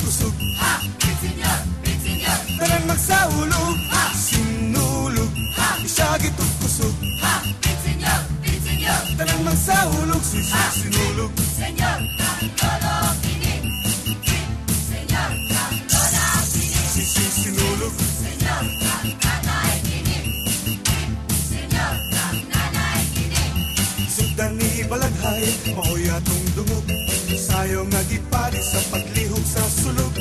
kusog, tanan magsaulog, sinulog, isagit ug kusog, tanan magsaulog, sinulog. Señor, kang lolo kini. Señor, kang lola kini. Sinulog. Señor, kang tatay kini. Señor, kang nanay kini. Sugdan ni balaghay, maoy atong dungog, sayo nga gipali sa paglihok sa sulog.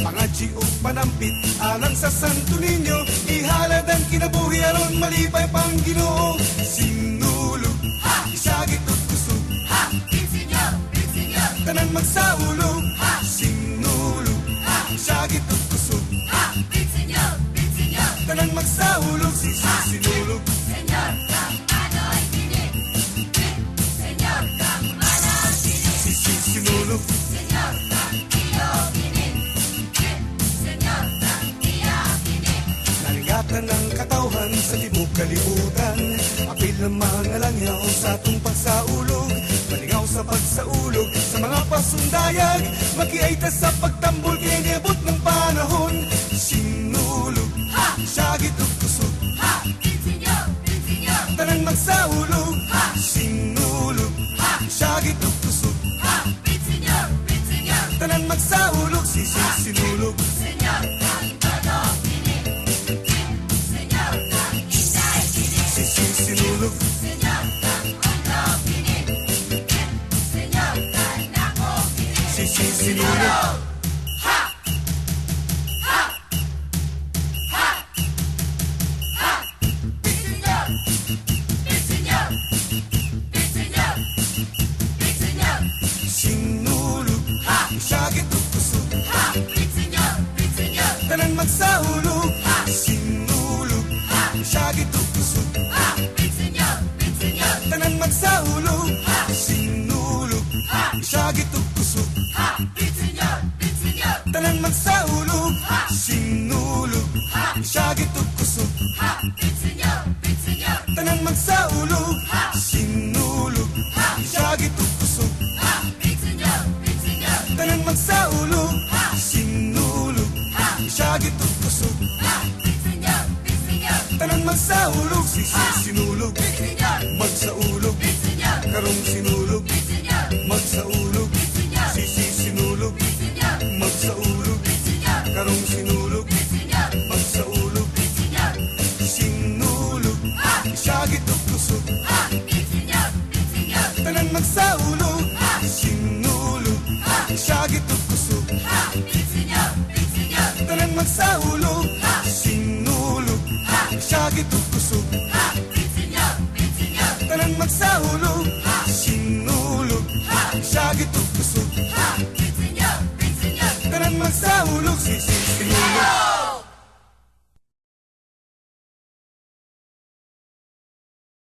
Pangadji ug panampit alang sa Santo Niño, ihalad ang kinabuhi aron malipay pang Ginoo. Sinulog, isagit ug kusog, tanan magsaulog, sinulog, isagit ug kusog, tanan magsaulog, sinulog. Señor, kang anoy kini. Señor, kang mana kini. Sinulog. Señor, kang iyo kini. Señor, kang iya kini. Naligatan ng katawhan sa tibok kalibutan, apil ng mga langyaw sa atong pagsaulog. Malingaw sa pagsaulog sa mga pasundayag, makiaita sa pagtambol kay niabot ng panahon. Sinulog, isagit ug kusog, Señor, Señor, tanan magsaulog, sinulog, isagit ug kusog, Señor, Señor, tanan magsaulog, sinulog. Señor, kang lolo kini. Señor, kang inday kini. Sinulog. Señor, kang ulo kini. Señor, kang nako kini. Sinulog. Ha! Ha! Ha! Ha! Señor, Señor, Señor, Señor, Sinulog, isagit ug kusog, Señor, Señor, tanan magsaulog, sinulog, isagit ug kusog, Señor, Señor, tanan magsaulog, sinulog, isagit ug kusog, Señor, Señor, tanan magsaulog, sinulog, isagit ug kusog, Señor, Señor, tanan magsaulog, sinulog, isagit ug kusog, Señor, Señor, tanan magsaulog, sinulog, isagit ug kusog, Señor, Señor, tanan magsaulog, sinulog, Señor, magsaulog, Señor, karong sinulog, Señor, magsaulog, Señor, sinulog, Señor, magsaulog, Señor, karong sinulog, Señor, magsaulog, Señor, sinulog, isagit ug kusog, Señor, Señor, tanan magsaulog, sinulog, isagit ug kusog, Señor, Señor, tanan magsaulog, sinulog, isagit ug kusog, Señor, Señor, tanan magsaulog, sinulog, isagit ug kusog, Señor, Señor, tanan magsaulog, sinulog.